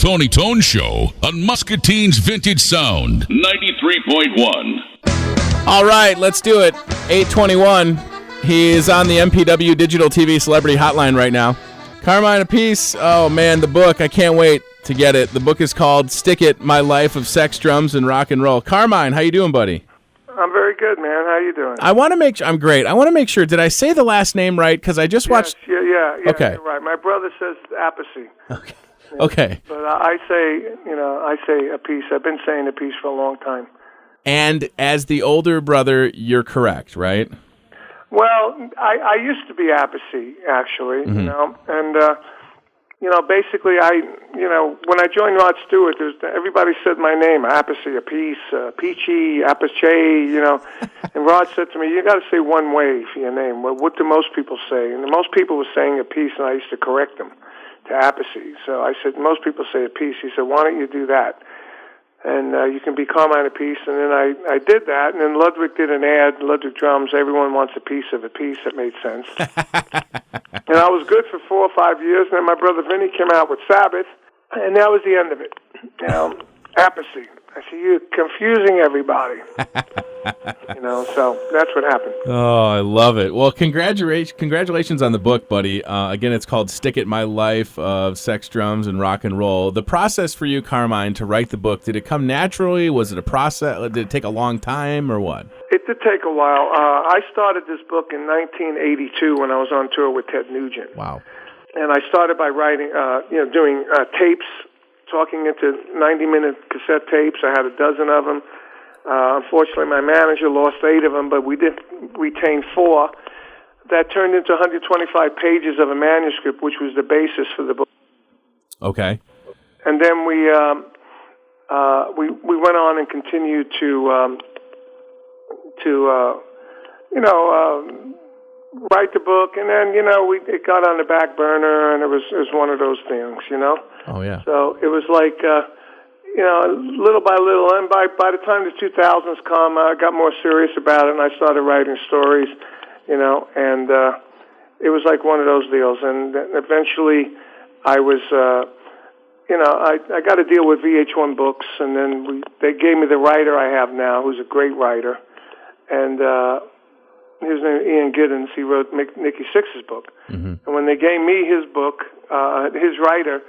Tony Tone Show on Muscatine's Vintage Sound, 93.1. All right, let's do it. 821. He is on the MPW Digital TV Celebrity Hotline right now. Carmine Appice. Oh, man, the book. I can't wait to get it. The book is called Stick It, My Life of Sex, Drums, and Rock and Roll. Carmine, how you doing, buddy? I'm very good, man. How you doing? I want to make sure. I'm great. I want to make sure. Did I say the last name right? Because I just watched. Yeah. Okay. You're right. My brother says Appice. Okay. Okay. But I say Appice. I've been saying Appice for a long time. And as the older brother, you're correct, right? Well, I used to be Appice, actually, and basically, when I joined Rod Stewart, everybody said my name, Appice, Appice, Peachy, Appice, and Rod said to me, you got to say one way for your name. Well, what do most people say? And most people were saying Appice, and I used to correct them to Appice. So I said, most people say Appice. He said, why don't you do that? And you can be Carmine Appice. And then I did that, and then Ludwig did an ad, Ludwig Drums, everyone wants a piece of Appice. That made sense. And I was good for 4 or 5 years, and then my brother Vinny came out with Sabbath, and that was the end of it. Appice. I see you confusing everybody. So that's what happened. Oh, I love it. Well, congratulations on the book, buddy. Again, it's called Stick It, My Life of Sex, Drums, and Rock and Roll. The process for you, Carmine, to write the book, did it come naturally? Was it a process? Did it take a long time or what? It did take a while. I started this book in 1982 when I was on tour with Ted Nugent. Wow. And I started by writing, doing tapes, talking into 90-minute cassette tapes. I had a dozen of them. Unfortunately, my manager lost 8 of them, but we did retain 4. That turned into 125 pages of a manuscript, which was the basis for the book. Okay. And then we went on and continued to write the book, and then it got on the back burner, and it was one of those things, Oh yeah. So it was like little by little, and by the time the 2000s come, I got more serious about it, and I started writing stories, and it was like one of those deals. And eventually, I was, I got a deal with VH1 Books, and then they gave me the writer I have now, who's a great writer, and his name is Ian Giddens. He wrote Nikki Sixx's book, and when they gave me his book, his writer,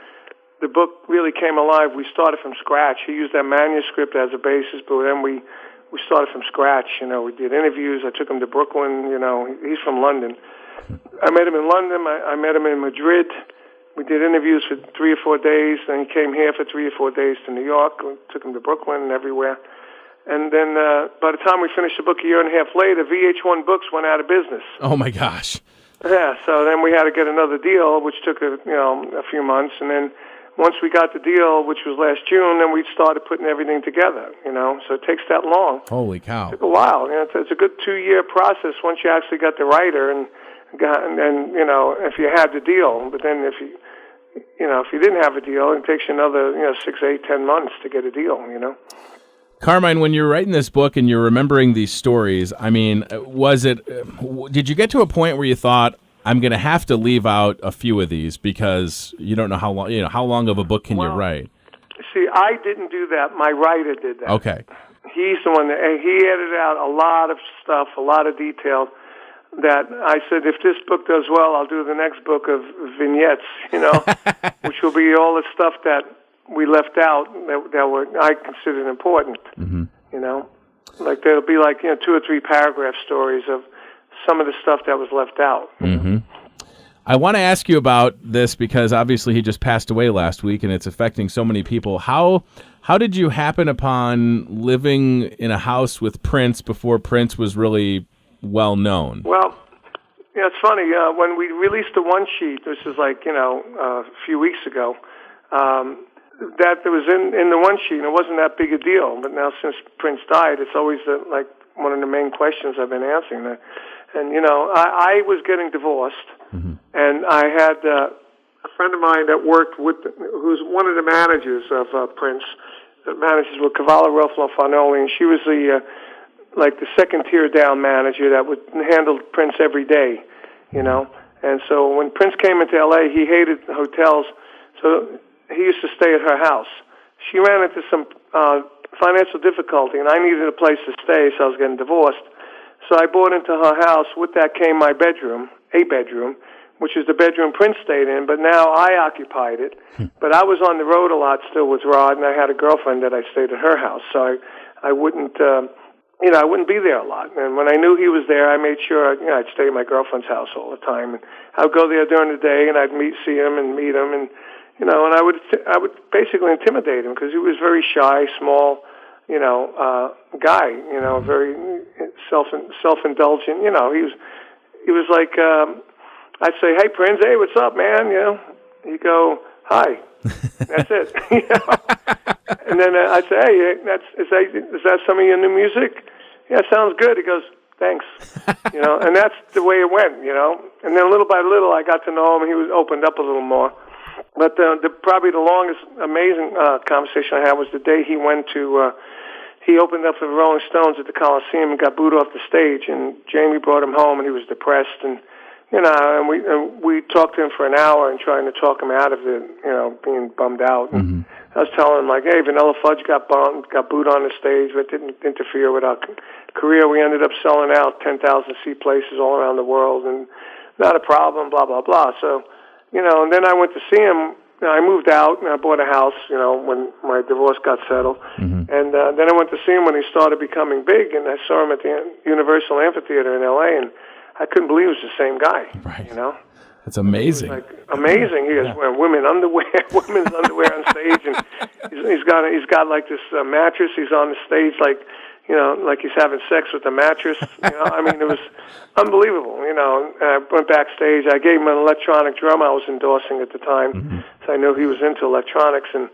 the book really came alive. We started from scratch. He used that manuscript as a basis, but then we started from scratch. We did interviews. I took him to Brooklyn. He's from London. I met him in London. I met him in Madrid. We did interviews for 3 or 4 days. Then he came here for 3 or 4 days to New York. We took him to Brooklyn and everywhere. And then by the time we finished the book a year and a half later, VH1 Books went out of business. Oh, my gosh. Yeah, so then we had to get another deal, which took a few months. And then once we got the deal, which was last June, then we started putting everything together, So it takes that long. Holy cow. It took a while. It's a good 2-year process once you actually got the writer and if you had the deal. But then if you didn't have a deal, it takes you another 6, 8, 10 months to get a deal, Carmine, when you're writing this book and you're remembering these stories, I mean, did you get to a point where you thought, I'm going to have to leave out a few of these because you don't know how long of a book can you write? See, I didn't do that. My writer did that. Okay. He's the one he edited out a lot of stuff, a lot of detail that I said, if this book does well, I'll do the next book of vignettes, which will be all the stuff that we left out that I considered important, Like there'll be 2 or 3 paragraph stories of some of the stuff that was left out. I want to ask you about this because obviously he just passed away last week and it's affecting so many people. How did you happen upon living in a house with Prince before Prince was really well known? Well, it's funny. When we released the one sheet, this is a few weeks ago, that there was in the one sheet, and it wasn't that big a deal. But now since Prince died, it's always one of the main questions I've been answering. And I was getting divorced, and I had a friend of mine that worked who's one of the managers of Prince, that manages with Cavallo, Ruffalo, Farnoli, and she was the second tier down manager that would handle Prince every day, And so when Prince came into L.A., he hated hotels, so he used to stay at her house. She ran into some financial difficulty, and I needed a place to stay, so I was getting divorced. So I bought into her house. With that came my bedroom, a bedroom, which is the bedroom Prince stayed in, but now I occupied it. But I was on the road a lot still with Rod, and I had a girlfriend that I stayed at her house, so I wouldn't, I wouldn't be there a lot. And when I knew he was there, I made sure, I'd stay at my girlfriend's house all the time. And I would go there during the day, and I'd see him, and and I would basically intimidate him because he was very shy, small, guy, very self-indulgent. He was like, I'd say, "Hey, Prince, hey, what's up, man?" He'd go, "Hi." That's it. And then I'd say, "Hey, is that some of your new music?" "Yeah, sounds good." He goes, "Thanks." And that's the way it went. And then little by little, I got to know him, and he was opened up a little more. But probably the longest amazing conversation I had was the day he went to. He opened up for the Rolling Stones at the Coliseum and got booed off the stage. And Jamie brought him home, and he was depressed. And and we talked to him for an hour and trying to talk him out of it, being bummed out. And I was telling him, like, hey, Vanilla Fudge got booed on the stage, but didn't interfere with our career. We ended up selling out 10,000-seat places all around the world, and not a problem, blah, blah, blah. So, and then I went to see him. I moved out, and I bought a house, when my divorce got settled. And then I went to see him when he started becoming big, and I saw him at the Universal Amphitheater in L.A., and I couldn't believe it was the same guy, Right. That's amazing. Like amazing. He is wearing women's underwear on stage, and he's got like this mattress. He's on the stage like he's having sex with the mattress. I mean, it was unbelievable. And I went backstage. I gave him an electronic drum I was endorsing at the time, so I knew he was into electronics. And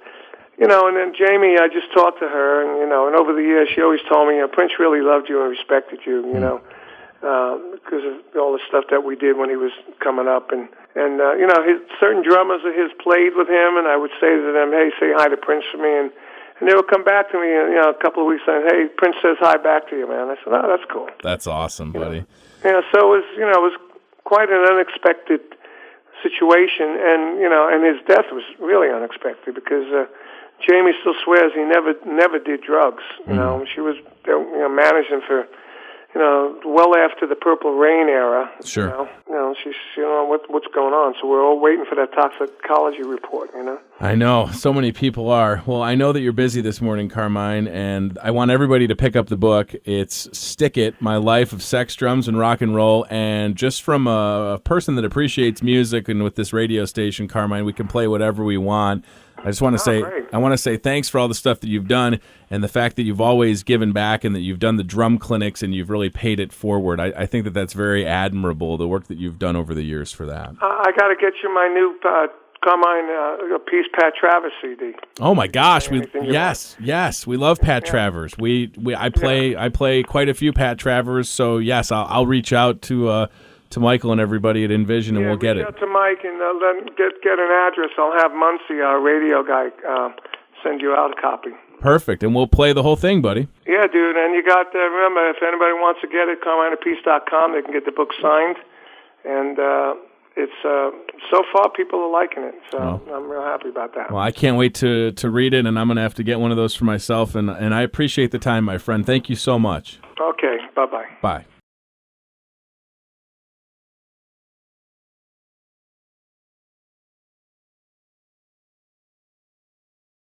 and then Jamie, I just talked to her, and and over the years, she always told me, Prince really loved you and respected you, because of all the stuff that we did when he was coming up, and certain drummers of his played with him, and I would say to them, hey, say hi to Prince for me, and they would come back to me, a couple of weeks later, hey, Prince says hi back to you, man. I said, oh, that's cool. That's awesome, buddy. So it was quite an unexpected situation, and and his death was really unexpected because Jamie still swears he never did drugs. She was managing for. Well after the Purple Rain era. Sure. She's what's going on. So we're all waiting for that toxicology report. I know so many people are. Well, I know that you're busy this morning, Carmine, and I want everybody to pick up the book. It's Stick It: My Life of Sex, Drums, and Rock and Roll. And just from a person that appreciates music, and with this radio station, Carmine, we can play whatever we want. I just want to say thanks for all the stuff that you've done, and the fact that you've always given back, and that you've done the drum clinics, and you've really paid it forward. I think that that's very admirable, the work that you've done over the years for that. I got to get you my new Carmine Appice Pat Travers CD. Oh my gosh, yes, we love Pat Travers. I play quite a few Pat Travers, so yes, I'll reach out to Michael and everybody at Envision, and we'll get it. Reach out to Mike and then get an address. I'll have Muncie, our radio guy, send you out a copy. Perfect, and we'll play the whole thing, buddy. Yeah, dude, and you got, remember, if anybody wants to get it, CarmineAppice.com, they can get the book signed, and it's so far people are liking it, so I'm real happy about that. Well, I can't wait to read it, and I'm going to have to get one of those for myself, and I appreciate the time, my friend. Thank you so much. Okay, bye-bye. Bye.